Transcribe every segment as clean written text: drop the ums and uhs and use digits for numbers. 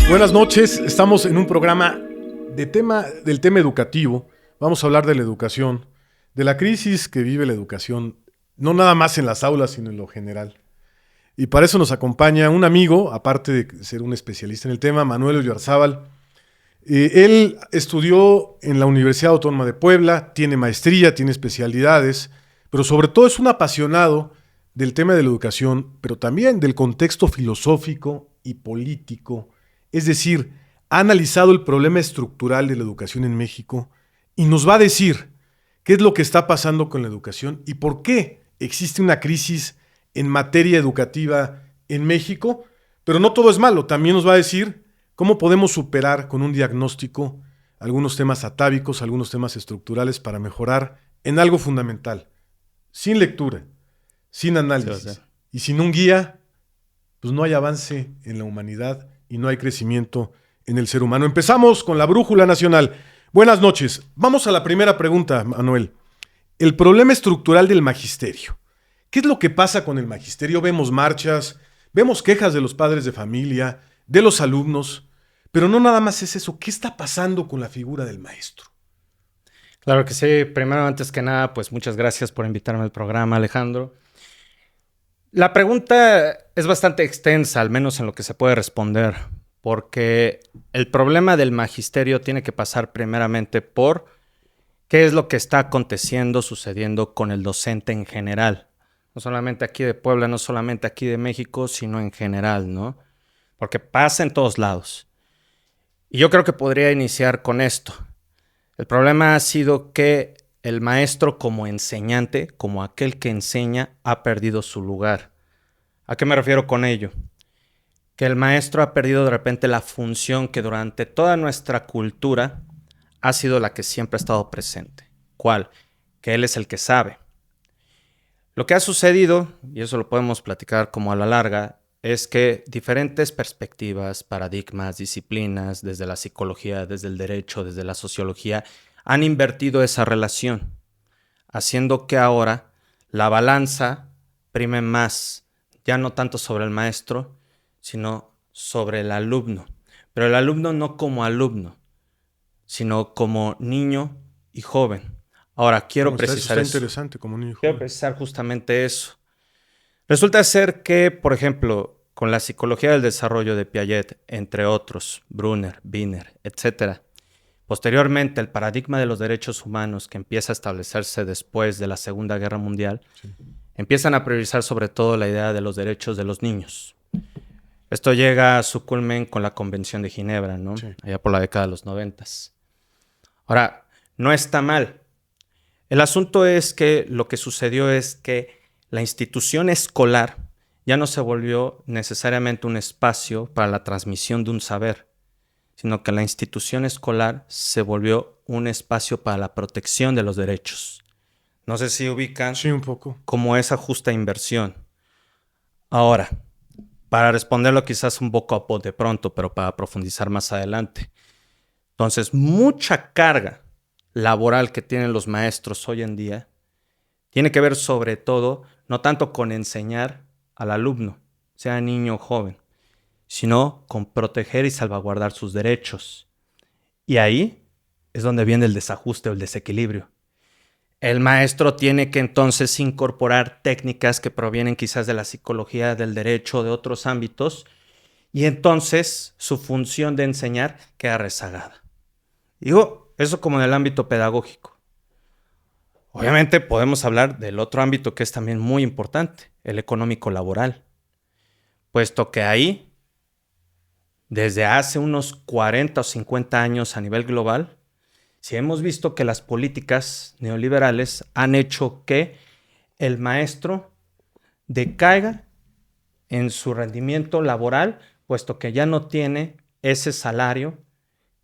Buenas noches, estamos en un programa del tema educativo. Vamos a hablar de la educación, de la crisis que vive la educación, no nada más en las aulas, sino en lo general. Y para eso nos acompaña un amigo, aparte de ser un especialista en el tema, Manuel Oyarzábal. Él estudió en la Universidad Autónoma de Puebla, tiene maestría, tiene especialidades, pero sobre todo es un apasionado del tema de la educación, pero también del contexto filosófico y político. Es decir, ha analizado el problema estructural de la educación en México y nos va a decir qué es lo que está pasando con la educación y por qué existe una crisis en materia educativa en México. Pero no todo es malo, también nos va a decir cómo podemos superar con un diagnóstico algunos temas atávicos, algunos temas estructurales para mejorar en algo fundamental. Sin lectura, sin análisis y sin un guía, pues no hay avance en la humanidad y no hay crecimiento en el ser humano. Empezamos con la Brújula Nacional. Buenas noches. Vamos a la primera pregunta, Manuel. El problema estructural del magisterio. ¿Qué es lo que pasa con el magisterio? Vemos marchas, vemos quejas de los padres de familia, de los alumnos, pero no nada más es eso. ¿Qué está pasando con la figura del maestro? Claro que sí. Primero, antes que nada, pues muchas gracias por invitarme al programa, Alejandro. La pregunta es bastante extensa, al menos en lo que se puede responder, porque el problema del magisterio tiene que pasar primeramente por qué es lo que está aconteciendo, sucediendo con el docente en general. No solamente aquí de Puebla, no solamente aquí de México, sino en general, ¿no? Porque pasa en todos lados. Y yo creo que podría iniciar con esto. El problema ha sido que el maestro como enseñante, como aquel que enseña, ha perdido su lugar. ¿A qué me refiero con ello? Que el maestro ha perdido de repente la función que durante toda nuestra cultura ha sido la que siempre ha estado presente. ¿Cuál? Que él es el que sabe. Lo que ha sucedido, y eso lo podemos platicar como a la larga, es que diferentes perspectivas, paradigmas, disciplinas, desde la psicología, desde el derecho, desde la sociología, han invertido esa relación, haciendo que ahora la balanza prime más, ya no tanto sobre el maestro, sino sobre el alumno. Pero el alumno no como alumno, sino como niño y joven. Ahora, quiero precisar Está eso. interesante como niño Quiero joven. precisar justamente eso. Resulta ser que, por ejemplo, con la psicología del desarrollo de Piaget, entre otros, Brunner, Wiener, etc., posteriormente el paradigma de los derechos humanos que empieza a establecerse después de la Segunda Guerra Mundial, Sí. empiezan a priorizar sobre todo la idea de los derechos de los niños. Esto llega a su culmen con la Convención de Ginebra, ¿no? Sí. Allá por la década de los 90. Ahora, no está mal. El asunto es que lo que sucedió es que la institución escolar ya no se volvió necesariamente un espacio para la transmisión de un saber, sino que la institución escolar se volvió un espacio para la protección de los derechos. No sé si ubican Sí, un poco. como esa justa inversión. Ahora, para responderlo quizás un poco a bote pronto, pero para profundizar más adelante. Entonces, mucha carga laboral que tienen los maestros hoy en día tiene que ver sobre todo, no tanto con enseñar al alumno, sea niño o joven, sino con proteger y salvaguardar sus derechos. Y ahí es donde viene el desajuste o el desequilibrio. El maestro tiene que entonces incorporar técnicas que provienen quizás de la psicología, del derecho, de otros ámbitos, y entonces su función de enseñar queda rezagada. Digo, eso como en el ámbito pedagógico. Obviamente podemos hablar del otro ámbito que es también muy importante, el económico laboral, puesto que ahí, desde hace unos 40 o 50 años a nivel global, sí hemos visto que las políticas neoliberales han hecho que el maestro decaiga en su rendimiento laboral, puesto que ya no tiene ese salario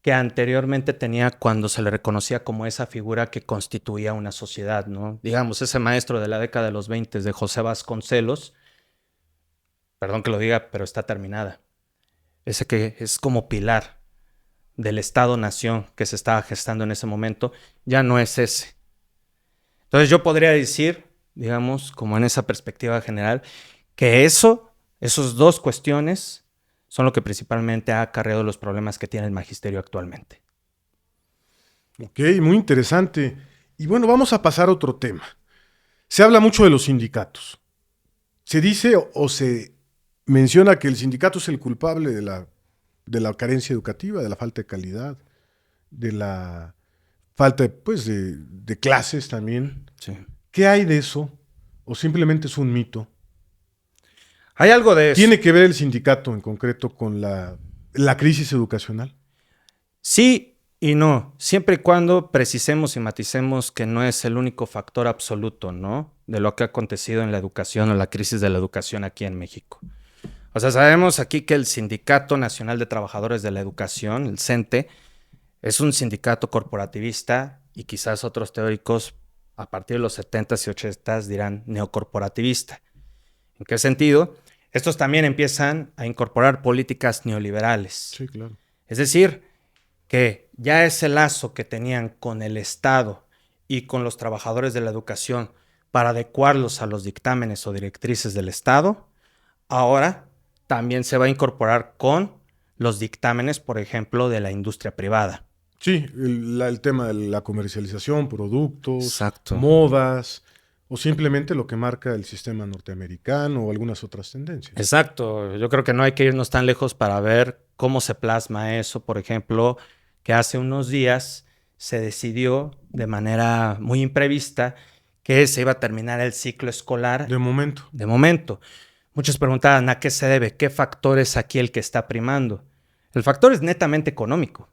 que anteriormente tenía cuando se le reconocía como esa figura que constituía una sociedad, ¿no? Digamos, ese maestro de la década de los 20 de José Vasconcelos, perdón que lo diga, pero está terminada. Ese que es como pilar del Estado-nación que se estaba gestando en ese momento, ya no es ese. Entonces yo podría decir, digamos, como en esa perspectiva general, que esos dos cuestiones son lo que principalmente ha acarreado los problemas que tiene el magisterio actualmente. Ok, muy interesante. Y bueno, vamos a pasar a otro tema. Se habla mucho de los sindicatos. Se dice o se menciona que el sindicato es el culpable de la carencia educativa, de la falta de calidad, de la falta de clases también. Sí. ¿Qué hay de eso? ¿O simplemente es un mito? Hay algo de eso. ¿Tiene que ver el sindicato en concreto con la crisis educacional? Sí y no, siempre y cuando precisemos y maticemos que no es el único factor absoluto, ¿no? De lo que ha acontecido en la educación o la crisis de la educación aquí en México. O sea, sabemos aquí que el Sindicato Nacional de Trabajadores de la Educación, el CENTE, es un sindicato corporativista y quizás otros teóricos a partir de los 70s y 80s dirán neocorporativista. ¿En qué sentido? Estos también empiezan a incorporar políticas neoliberales. Sí, claro. Es decir, que ya ese lazo que tenían con el Estado y con los trabajadores de la educación para adecuarlos a los dictámenes o directrices del Estado, ahora también se va a incorporar con los dictámenes, por ejemplo, de la industria privada. Sí, el tema de la comercialización, productos, Exacto. modas, o simplemente lo que marca el sistema norteamericano o algunas otras tendencias. Exacto. Yo creo que no hay que irnos tan lejos para ver cómo se plasma eso. Por ejemplo, que hace unos días se decidió de manera muy imprevista que se iba a terminar el ciclo escolar. De momento. De momento. Muchos preguntaban a qué se debe, qué factor es aquí el que está primando. El factor es netamente económico,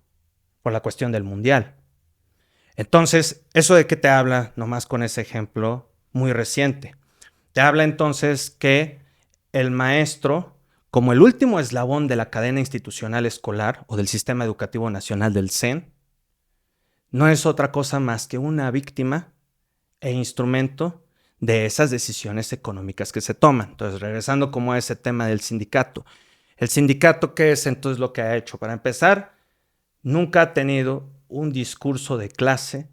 por la cuestión del mundial. Entonces, ¿eso de qué te habla? Nomás con ese ejemplo muy reciente. Te habla entonces que el maestro, como el último eslabón de la cadena institucional escolar o del Sistema Educativo Nacional del CEN, no es otra cosa más que una víctima e instrumento de esas decisiones económicas que se toman. Entonces, regresando como a ese tema del sindicato. ¿El sindicato qué es entonces lo que ha hecho? Para empezar, nunca ha tenido un discurso de clase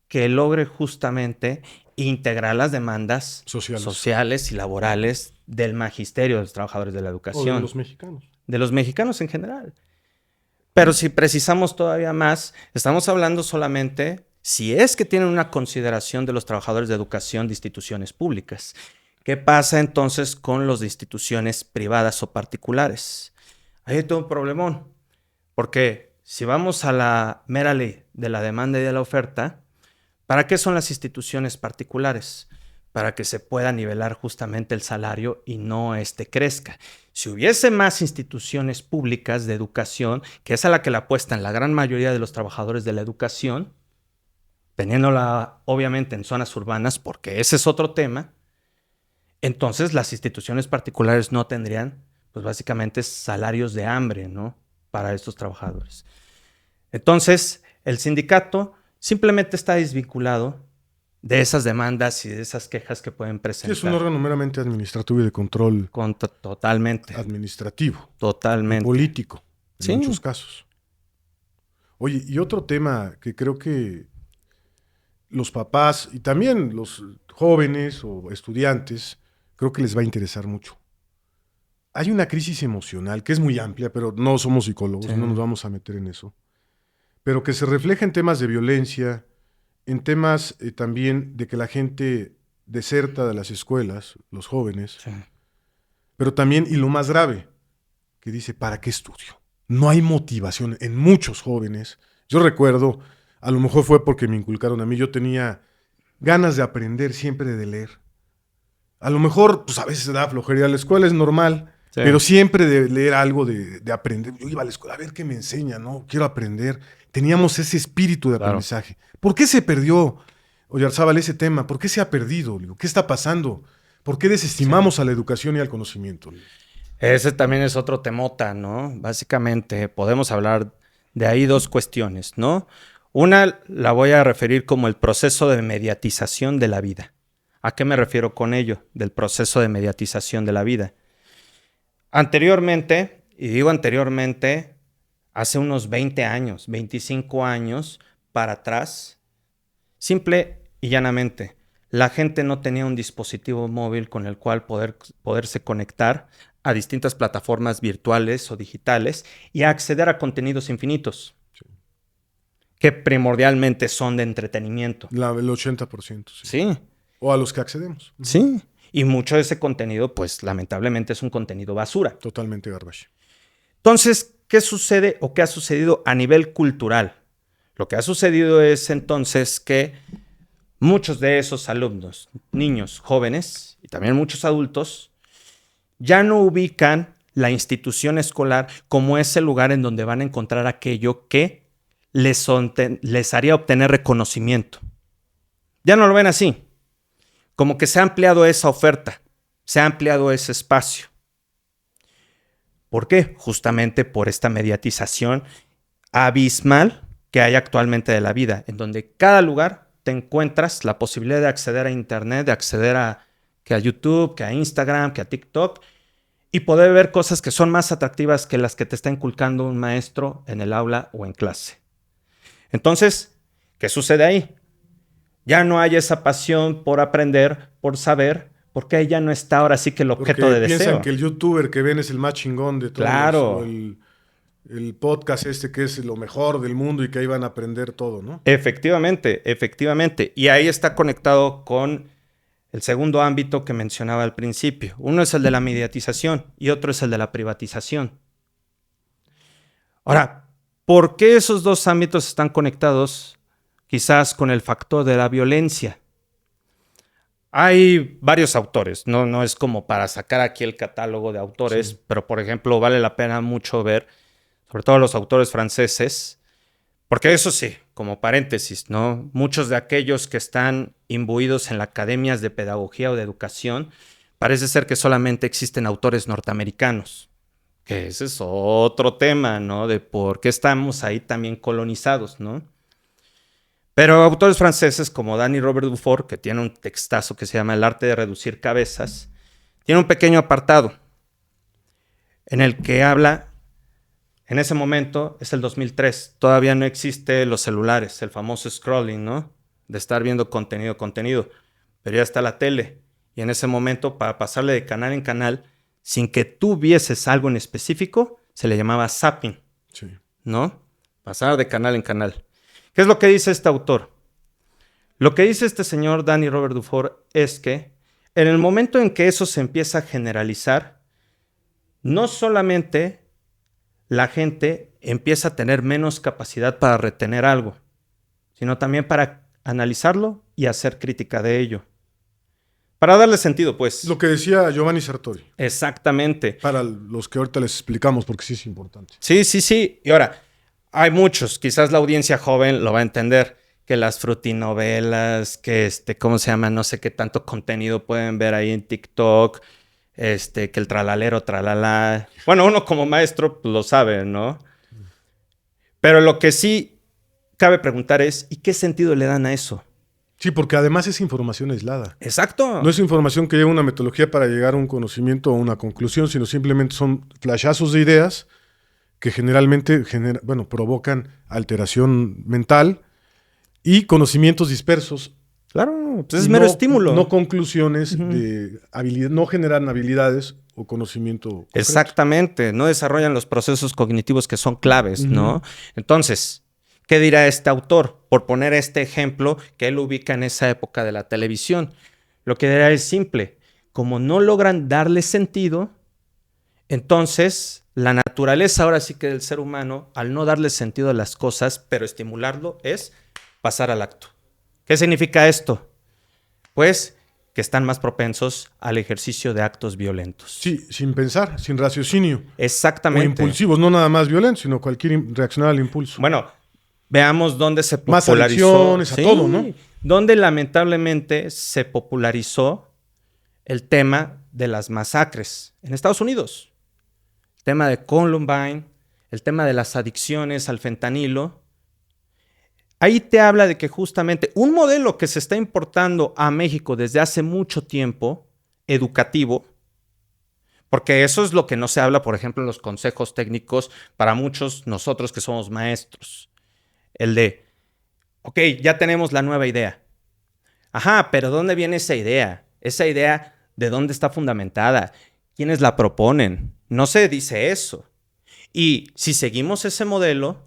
que logre justamente integrar las demandas sociales y laborales del magisterio de los trabajadores de la educación. O de los mexicanos. De los mexicanos en general. Pero si precisamos todavía más, estamos hablando solamente si es que tienen una consideración de los trabajadores de educación de instituciones públicas. ¿Qué pasa entonces con los de instituciones privadas o particulares? Ahí hay todo un problemón, porque si vamos a la mera ley de la demanda y de la oferta, ¿para qué son las instituciones particulares? Para que se pueda nivelar justamente el salario y no crezca. Si hubiese más instituciones públicas de educación, que es a la que le apuestan la gran mayoría de los trabajadores de la educación, teniéndola obviamente en zonas urbanas, porque ese es otro tema, entonces las instituciones particulares no tendrían, pues básicamente salarios de hambre, ¿no? Para estos trabajadores. Entonces, el sindicato simplemente está desvinculado de esas demandas y de esas quejas que pueden presentar. Sí, es un órgano meramente administrativo y de control. Totalmente. Administrativo. Totalmente. Político, en Sí. muchos casos. Oye, y otro tema que creo que los papás y también los jóvenes o estudiantes, creo que les va a interesar mucho. Hay una crisis emocional que es muy amplia, pero no somos psicólogos, Sí. no nos vamos a meter en eso. Pero que se refleja en temas de violencia, en temas también de que la gente deserta de las escuelas, los jóvenes, Sí. pero también, y lo más grave, que dice, ¿para qué estudio? No hay motivación en muchos jóvenes. Yo recuerdo, a lo mejor fue porque me inculcaron a mí, yo tenía ganas de aprender, siempre de leer. A lo mejor, pues a veces da flojería, la escuela es normal, Sí. pero siempre de leer algo, de aprender. Yo iba a la escuela a ver qué me enseña, ¿no? Quiero aprender. Teníamos ese espíritu de aprendizaje. ¿Por qué se perdió, Oyarzábal, ese tema? ¿Por qué se ha perdido? ¿Qué está pasando? ¿Por qué desestimamos a la educación y al conocimiento? Ese también es otro temota, ¿no? Básicamente podemos hablar de ahí dos cuestiones, ¿no? Una la voy a referir como el proceso de mediatización de la vida. ¿A qué me refiero con ello? Del proceso de mediatización de la vida. Anteriormente, y digo anteriormente, hace unos 20 años, 25 años para atrás, simple y llanamente, la gente no tenía un dispositivo móvil con el cual poderse conectar a distintas plataformas virtuales o digitales y a acceder a contenidos infinitos, sí, que primordialmente son de entretenimiento. El 80%, sí. Sí. O a los que accedemos. Sí. Y mucho de ese contenido, pues lamentablemente es un contenido basura. Totalmente garbage. Entonces, ¿qué sucede o qué ha sucedido a nivel cultural? Lo que ha sucedido es entonces que muchos de esos alumnos, niños, jóvenes y también muchos adultos, ya no ubican la institución escolar como ese lugar en donde van a encontrar aquello que les haría obtener reconocimiento. Ya no lo ven así. Como que se ha ampliado esa oferta, se ha ampliado ese espacio. ¿Por qué? Justamente por esta mediatización abismal que hay actualmente de la vida, en donde cada lugar te encuentras la posibilidad de acceder a Internet, de acceder a YouTube, que a Instagram, que a TikTok, y poder ver cosas que son más atractivas que las que te está inculcando un maestro en el aula o en clase. Entonces, ¿qué sucede ahí? Ya no hay esa pasión por aprender, por saber, porque ya no está ahora sí que el objeto de deseo. Piensan que el youtuber que ven es el más chingón de todos. Claro. O el podcast que es lo mejor del mundo y que ahí van a aprender todo, ¿no? Efectivamente, efectivamente. Y ahí está conectado con el segundo ámbito que mencionaba al principio. Uno es el de la mediatización y otro es el de la privatización. Ahora, ¿por qué esos dos ámbitos están conectados? Quizás con el factor de la violencia. Hay varios autores, no es como para sacar aquí el catálogo de autores, sí, pero por ejemplo vale la pena mucho ver, sobre todo los autores franceses, porque eso sí, como paréntesis, ¿no? Muchos de aquellos que están imbuidos en las academias de pedagogía o de educación, parece ser que solamente existen autores norteamericanos, que ese es otro tema, ¿no? De por qué estamos ahí también colonizados, ¿no? Pero autores franceses como Danny Robert Dufour, que tiene un textazo que se llama El arte de reducir cabezas, tiene un pequeño apartado en el que habla, en ese momento, es el 2003, todavía no existen los celulares, el famoso scrolling, ¿no? De estar viendo contenido, pero ya está la tele. Y en ese momento, para pasarle de canal en canal, sin que tú vieses algo en específico, se le llamaba zapping, sí, ¿no? Pasar de canal en canal. ¿Qué es lo que dice este autor? Lo que dice este señor Danny Robert Dufour es que en el momento en que eso se empieza a generalizar, no solamente la gente empieza a tener menos capacidad para retener algo, sino también para analizarlo y hacer crítica de ello. Para darle sentido, pues. Lo que decía Giovanni Sartori. Exactamente. Para los que ahorita les explicamos, porque sí es importante. Sí. Y ahora, hay muchos, quizás la audiencia joven lo va a entender, que las frutinovelas, que ¿cómo se llama? No sé qué tanto contenido pueden ver ahí en TikTok, que el tralalero, tralala. Bueno, uno como maestro pues, lo sabe, ¿no? Pero lo que sí cabe preguntar es, ¿y qué sentido le dan a eso? Sí, porque además es información aislada. Exacto. No es información que lleva una metodología para llegar a un conocimiento o una conclusión, sino simplemente son flashazos de ideas que generalmente provocan alteración mental y conocimientos dispersos. Claro, pues es mero estímulo. No conclusiones de habilidad, no generan habilidades o conocimiento concreto. Exactamente, no desarrollan los procesos cognitivos que son claves, ¿no? Entonces, ¿qué dirá este autor? Por poner este ejemplo que él ubica en esa época de la televisión. Lo que dirá es simple. Como no logran darle sentido, entonces la naturaleza ahora sí que del ser humano, al no darle sentido a las cosas, pero estimularlo, es pasar al acto. ¿Qué significa esto? Pues que están más propensos al ejercicio de actos violentos. Sí, sin pensar, sin raciocinio. Exactamente. O impulsivos, no nada más violentos, sino cualquier reaccionar al impulso. Bueno, veamos dónde se popularizó. Más adicciones, a todo, ¿no? Donde lamentablemente se popularizó el tema de las masacres en Estados Unidos. El tema de Columbine, el tema de las adicciones al fentanilo. Ahí te habla de que justamente un modelo que se está importando a México desde hace mucho tiempo, educativo, porque eso es lo que no se habla, por ejemplo, en los consejos técnicos para muchos nosotros que somos maestros. El de, ok, ya tenemos la nueva idea. Ajá, pero ¿dónde viene esa idea? Esa idea, ¿de dónde está fundamentada? quienes la proponen. No se dice eso. Y si seguimos ese modelo,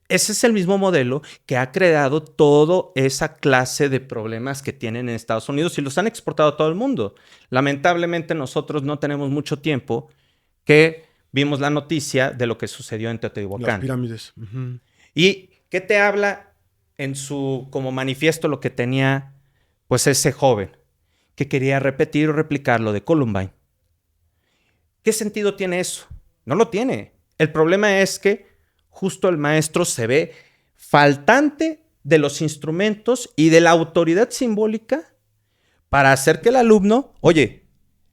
ese es el mismo modelo que ha creado toda esa clase de problemas que tienen en Estados Unidos y los han exportado a todo el mundo. Lamentablemente nosotros no tenemos mucho tiempo que vimos la noticia de lo que sucedió en Teotihuacán. Las pirámides. Uh-huh. ¿Y qué te habla en su como manifiesto lo que tenía pues ese joven que quería repetir o replicar lo de Columbine? ¿Qué sentido tiene eso? No lo tiene. El problema es que justo el maestro se ve faltante de los instrumentos y de la autoridad simbólica para hacer que el alumno, oye,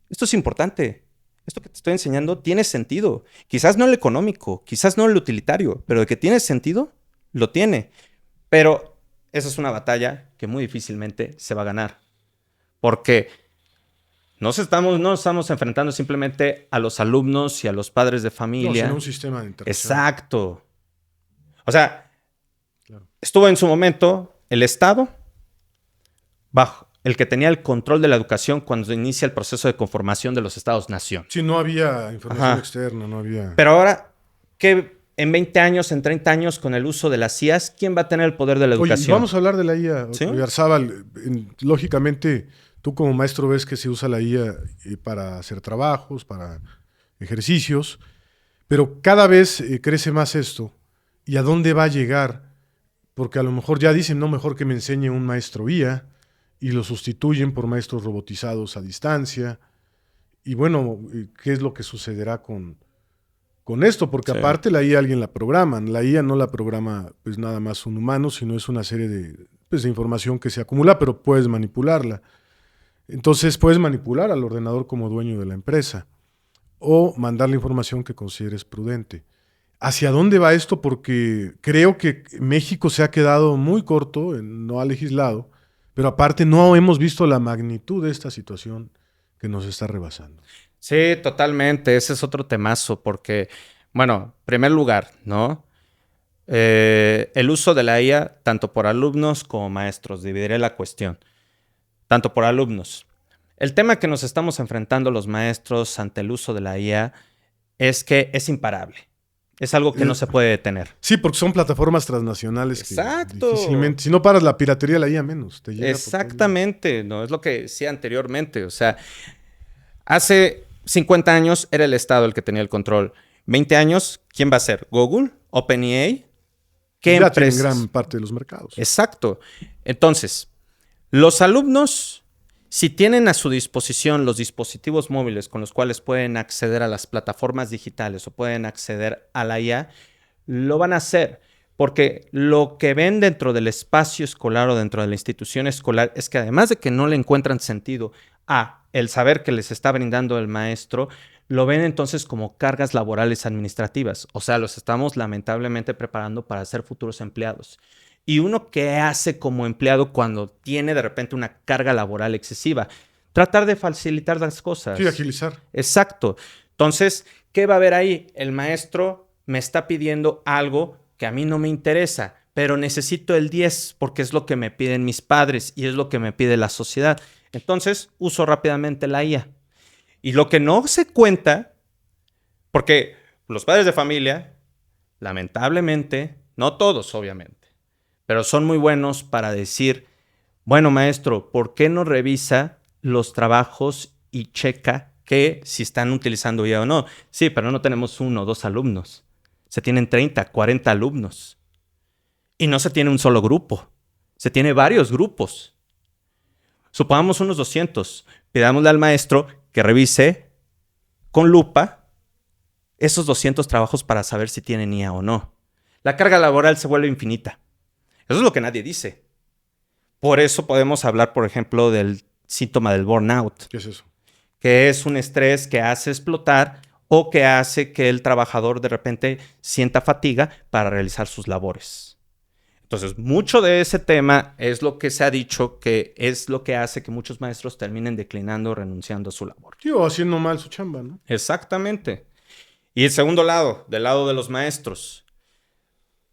esto es importante. Esto que te estoy enseñando tiene sentido. Quizás no lo económico, quizás no lo utilitario, pero de que tiene sentido, lo tiene. Pero esa es una batalla que muy difícilmente se va a ganar. Porque no nos estamos enfrentando simplemente a los alumnos y a los padres de familia. No, sino un sistema internacional. Exacto. O sea, claro. Estuvo en su momento el Estado bajo el que tenía el control de la educación cuando se inicia el proceso de conformación de los Estados-nación. Sí, no había información externa, no había... Pero ahora, ¿qué en 20 años, en 30 años, con el uso de las IAs, quién va a tener el poder de la educación? Oye, vamos a hablar de la IA. ¿Sí? Oyarzábal, lógicamente, tú como maestro ves que se usa la IA para hacer trabajos, para ejercicios, pero cada vez crece más esto. ¿Y a dónde va a llegar? Porque a lo mejor ya dicen, no, mejor que me enseñe un maestro IA, y lo sustituyen por maestros robotizados a distancia. Y bueno, ¿qué es lo que sucederá con esto? Porque sí. Aparte la IA alguien la programa. La IA no la programa pues nada más un humano, sino es una serie de información que se acumula, pero puedes manipularla. Entonces puedes manipular al ordenador como dueño de la empresa o mandar la información que consideres prudente. ¿Hacia dónde va esto? Porque creo que México se ha quedado muy corto, no ha legislado, pero aparte no hemos visto la magnitud de esta situación que nos está rebasando. Sí, totalmente. Ese es otro temazo porque, bueno, en primer lugar, ¿no? El uso de la IA, tanto por alumnos como maestros, dividiré la cuestión. Tanto por alumnos. El tema que nos estamos enfrentando los maestros ante el uso de la IA es que es imparable. Es algo que no se puede detener. Sí, porque son plataformas transnacionales. Exacto. Que difícilmente, si no paras la piratería, la IA menos. Te llega exactamente, no es lo que decía anteriormente. O sea, hace 50 años era el Estado el que tenía el control. 20 años, ¿quién va a ser? ¿Google? ¿OpenAI? ¿Qué ya empresas? tienen gran parte de los mercados. Exacto. Entonces, los alumnos, si tienen a su disposición los dispositivos móviles con los cuales pueden acceder a las plataformas digitales o pueden acceder a la IA, lo van a hacer. Porque lo que ven dentro del espacio escolar o dentro de la institución escolar es que además de que no le encuentran sentido a el saber que les está brindando el maestro, lo ven entonces como cargas laborales administrativas. O sea, los estamos lamentablemente preparando para ser futuros empleados. Y uno que hace como empleado cuando tiene de repente una carga laboral excesiva, tratar de facilitar las cosas. Sí, agilizar. Exacto. Entonces, ¿qué va a haber ahí? El maestro me está pidiendo algo que a mí no me interesa, pero necesito el 10 porque es lo que me piden mis padres y es lo que me pide la sociedad. Entonces, uso rápidamente la IA. Y lo que no se cuenta, porque los padres de familia, lamentablemente, no todos obviamente, pero son muy buenos para decir, bueno, maestro, ¿por qué no revisa los trabajos y checa que si están utilizando IA o no? Sí, pero no tenemos 1 o 2 alumnos. Se tienen 30, 40 alumnos. Y no se tiene un solo grupo. Se tiene varios grupos. Supongamos unos 200. Pidámosle al maestro que revise con lupa esos 200 trabajos para saber si tienen IA o no. La carga laboral se vuelve infinita. Eso es lo que nadie dice. Por eso podemos hablar, por ejemplo, del síntoma del burnout. ¿Qué es eso? Que es un estrés que hace explotar o que hace que el trabajador de repente sienta fatiga para realizar sus labores. Entonces, mucho de ese tema es lo que se ha dicho que es lo que hace que muchos maestros terminen declinando o renunciando a su labor. Sí, o haciendo mal su chamba, ¿no? Exactamente. Y el segundo lado, del lado de los maestros.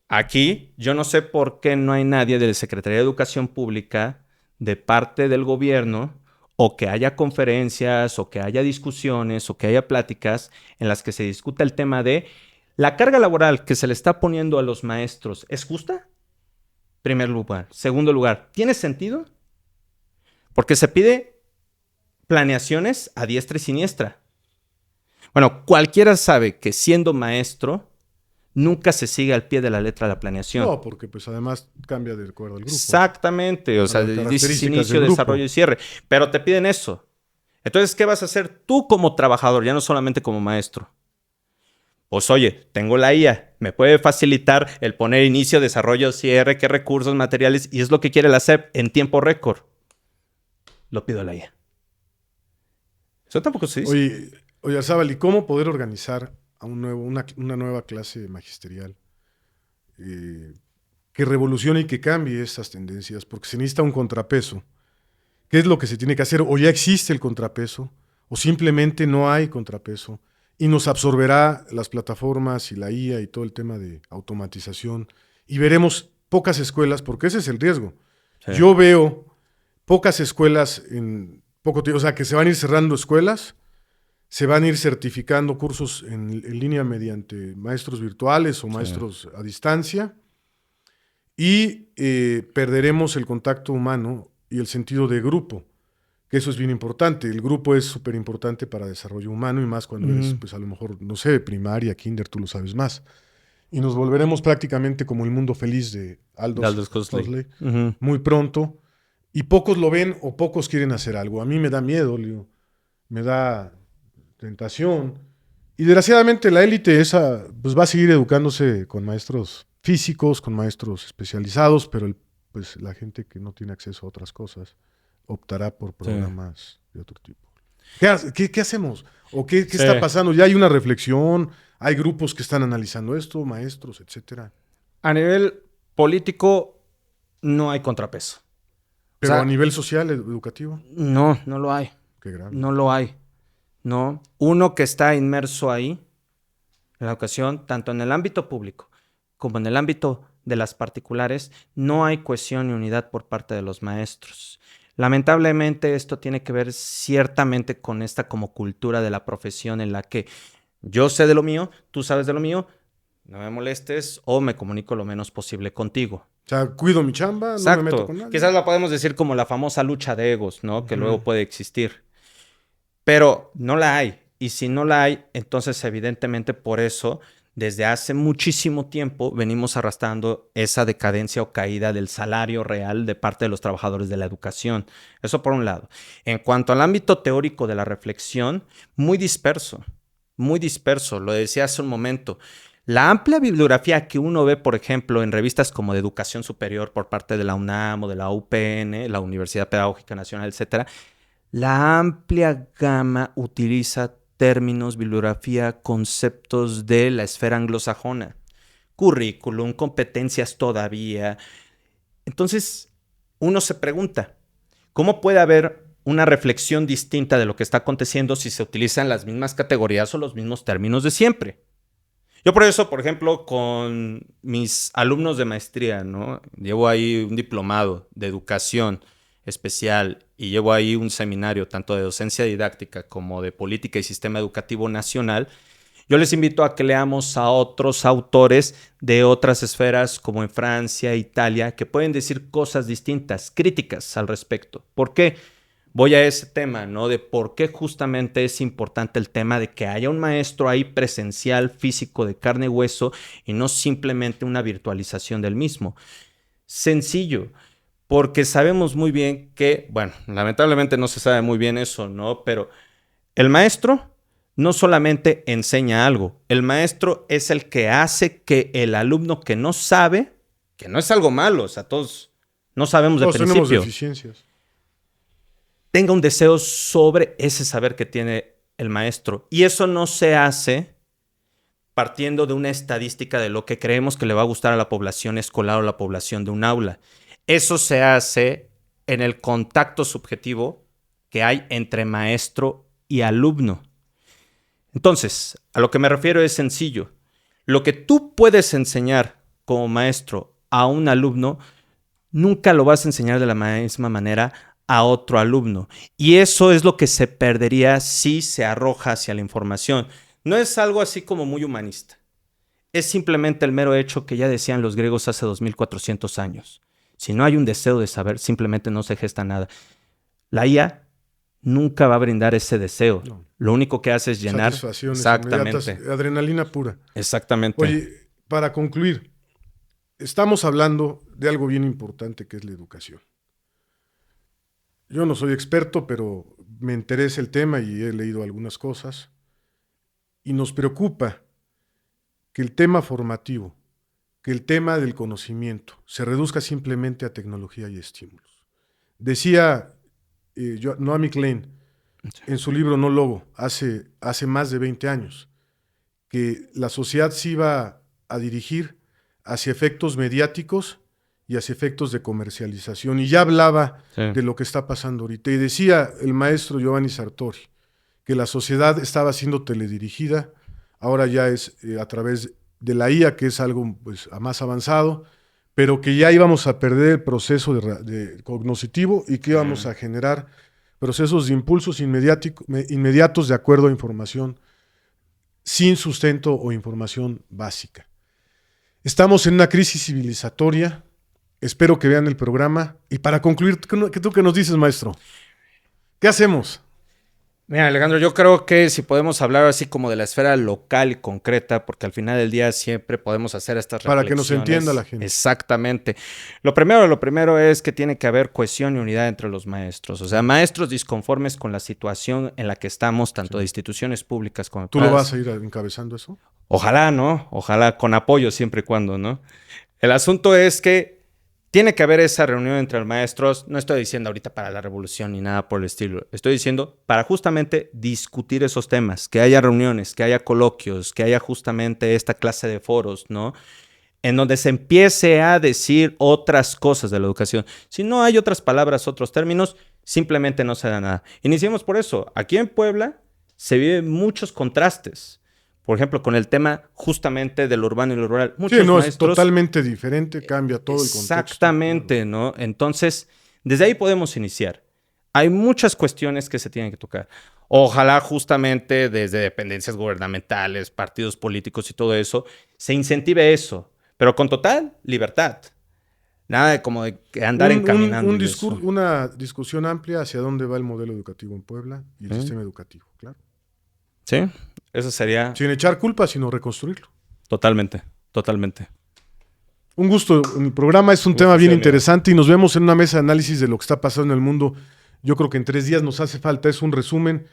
Aquí yo no sé por qué no hay nadie de la Secretaría de Educación Pública, de parte del gobierno o que haya conferencias, o que haya discusiones, o que haya pláticas en las que se discuta el tema de la carga laboral que se le está poniendo a los maestros, ¿es justa? Primer lugar. Segundo lugar, ¿tiene sentido? Porque se pide planeaciones a diestra y siniestra. Bueno, cualquiera sabe que siendo maestro nunca se sigue al pie de la letra la planeación. No, porque pues además cambia de acuerdo al grupo. Exactamente, o sea, dices inicio, desarrollo y cierre, pero te piden eso. Entonces, ¿qué vas a hacer tú como trabajador, ya no solamente como maestro? Pues oye, tengo la IA, me puede facilitar el poner inicio, desarrollo, cierre, qué recursos, materiales, y es lo que quiere la SEP en tiempo récord. Lo pido a la IA. Eso tampoco se dice. Oye, Arzábal, ¿y cómo poder organizar a una nueva clase magisterial que revolucione y que cambie estas tendencias? Porque se necesita un contrapeso. ¿Qué es lo que se tiene que hacer? ¿O ya existe el contrapeso? ¿O simplemente no hay contrapeso? Y nos absorberá las plataformas y la IA y todo el tema de automatización. Y veremos pocas escuelas, porque ese es el riesgo. Sí. Yo veo pocas escuelas en poco tiempo, o sea, que se van a ir cerrando escuelas, se van a ir certificando cursos en línea mediante maestros virtuales o maestros a distancia, y perderemos el contacto humano y el sentido de grupo, que eso es bien importante. El grupo es súper importante para desarrollo humano, y más cuando eres, pues a lo mejor, no sé, primaria, kinder, tú lo sabes más. Y nos volveremos prácticamente como el mundo feliz de Aldous Huxley, muy pronto, y pocos lo ven o pocos quieren hacer algo. A mí me da miedo, Leo, me da tentación, y desgraciadamente la élite esa pues va a seguir educándose con maestros físicos, con maestros especializados, pero pues la gente que no tiene acceso a otras cosas optará por programas de otro tipo. ¿Qué hacemos? ¿O qué está pasando? Ya hay una reflexión, hay grupos que están analizando esto, maestros, etcétera. A nivel político no hay contrapeso. Pero o sea, a nivel social, educativo. No lo hay. Qué grave. No lo hay. No. Uno que está inmerso ahí, en la educación, tanto en el ámbito público como en el ámbito de las particulares, no hay cohesión y unidad por parte de los maestros. Lamentablemente esto tiene que ver ciertamente con esta como cultura de la profesión en la que yo sé de lo mío, tú sabes de lo mío, no me molestes o me comunico lo menos posible contigo. O sea, cuido mi chamba, exacto, no me meto con nadie. Quizás la podemos decir como la famosa lucha de egos, ¿no? Que luego puede existir. Pero no la hay. Y si no la hay, entonces evidentemente por eso desde hace muchísimo tiempo venimos arrastrando esa decadencia o caída del salario real de parte de los trabajadores de la educación. Eso por un lado. En cuanto al ámbito teórico de la reflexión, muy disperso, lo decía hace un momento. La amplia bibliografía que uno ve, por ejemplo, en revistas como de educación superior por parte de la UNAM o de la UPN, la Universidad Pedagógica Nacional, etcétera, la amplia gama utiliza términos, bibliografía, conceptos de la esfera anglosajona, currículum, competencias todavía. Entonces, uno se pregunta, ¿cómo puede haber una reflexión distinta de lo que está aconteciendo si se utilizan las mismas categorías o los mismos términos de siempre? Yo por eso, por ejemplo, con mis alumnos de maestría, ¿no? Llevo ahí un diplomado de educación especial y llevo ahí un seminario tanto de docencia didáctica como de política y sistema educativo nacional. Yo les invito a que leamos a otros autores de otras esferas como en Francia, Italia, que pueden decir cosas distintas, críticas al respecto. ¿Por qué? Voy a ese tema, ¿no? De por qué justamente es importante el tema de que haya un maestro ahí presencial, físico, de carne y hueso, y no simplemente una virtualización del mismo. Sencillo. Porque sabemos muy bien que, bueno, lamentablemente no se sabe muy bien eso, ¿no? Pero el maestro no solamente enseña algo, el maestro es el que hace que el alumno que no sabe, que no es algo malo, o sea, todos no sabemos de principio. Todos tenemos deficiencias. Tenga un deseo sobre ese saber que tiene el maestro. Y eso no se hace partiendo de una estadística de lo que creemos que le va a gustar a la población escolar o la población de un aula. Eso se hace en el contacto subjetivo que hay entre maestro y alumno. Entonces, a lo que me refiero es sencillo. Lo que tú puedes enseñar como maestro a un alumno, nunca lo vas a enseñar de la misma manera a otro alumno. Y eso es lo que se perdería si se arroja hacia la información. No es algo así como muy humanista. Es simplemente el mero hecho que ya decían los griegos hace 2400 años. Si no hay un deseo de saber, simplemente no se gesta nada. La IA nunca va a brindar ese deseo. No. Lo único que hace es llenar... Satisfacciones exactamente. Adrenalina pura. Exactamente. Oye, para concluir, estamos hablando de algo bien importante que es la educación. Yo no soy experto, pero me interesa el tema y he leído algunas cosas. Y nos preocupa que el tema formativo, que el tema del conocimiento se reduzca simplemente a tecnología y estímulos. Decía Noam Klein en su libro No Logo, hace más de 20 años, que la sociedad se iba a dirigir hacia efectos mediáticos y hacia efectos de comercialización. Y ya hablaba de lo que está pasando ahorita. Y decía el maestro Giovanni Sartori que la sociedad estaba siendo teledirigida, ahora ya es a través de la IA, que es algo pues, más avanzado, pero que ya íbamos a perder el proceso de cognitivo y que íbamos a generar procesos de impulsos inmediatos de acuerdo a información sin sustento o información básica. Estamos en una crisis civilizatoria. Espero que vean el programa. Y para concluir, ¿tú qué nos dices, maestro? ¿Qué hacemos? Mira, Alejandro, yo creo que si podemos hablar así como de la esfera local y concreta, porque al final del día siempre podemos hacer estas reflexiones. Para que nos entienda la gente. Exactamente. Lo primero es que tiene que haber cohesión y unidad entre los maestros. O sea, maestros disconformes con la situación en la que estamos, tanto de instituciones públicas como... ¿Tú lo vas a ir encabezando eso? Ojalá, ¿no? Ojalá, con apoyo siempre y cuando, ¿no? El asunto es que tiene que haber esa reunión entre los maestros. No estoy diciendo ahorita para la revolución ni nada por el estilo. Estoy diciendo para justamente discutir esos temas, que haya reuniones, que haya coloquios, que haya justamente esta clase de foros, ¿no? En donde se empiece a decir otras cosas de la educación. Si no hay otras palabras, otros términos, simplemente no se da nada. Iniciemos por eso. Aquí en Puebla se viven muchos contrastes. Por ejemplo, con el tema justamente de lo urbano y lo rural. Muchos maestros, es totalmente diferente, cambia todo el contexto. Exactamente, ¿no? Entonces, desde ahí podemos iniciar. Hay muchas cuestiones que se tienen que tocar. Ojalá justamente desde dependencias gubernamentales, partidos políticos y todo eso, se incentive eso, pero con total libertad. Nada de como de andar encaminando. Una discusión amplia hacia dónde va el modelo educativo en Puebla y el sistema educativo, claro. Sí, eso sería... Sin echar culpa, sino reconstruirlo. Totalmente, totalmente. Un gusto. El programa es un tema bien interesante y nos vemos en una mesa de análisis de lo que está pasando en el mundo. Yo creo que en 3 días nos hace falta. Es un resumen.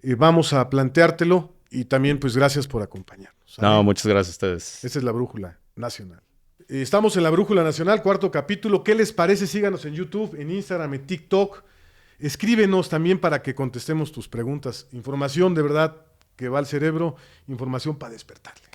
Vamos a planteártelo y también pues gracias por acompañarnos. ¿Sabe? No, muchas gracias a ustedes. Esta es la Brújula Nacional. Estamos en la Brújula Nacional, 4º capítulo. ¿Qué les parece? Síganos en YouTube, en Instagram, en TikTok. Escríbenos también para que contestemos tus preguntas. Información de verdad que va al cerebro, información para despertarle.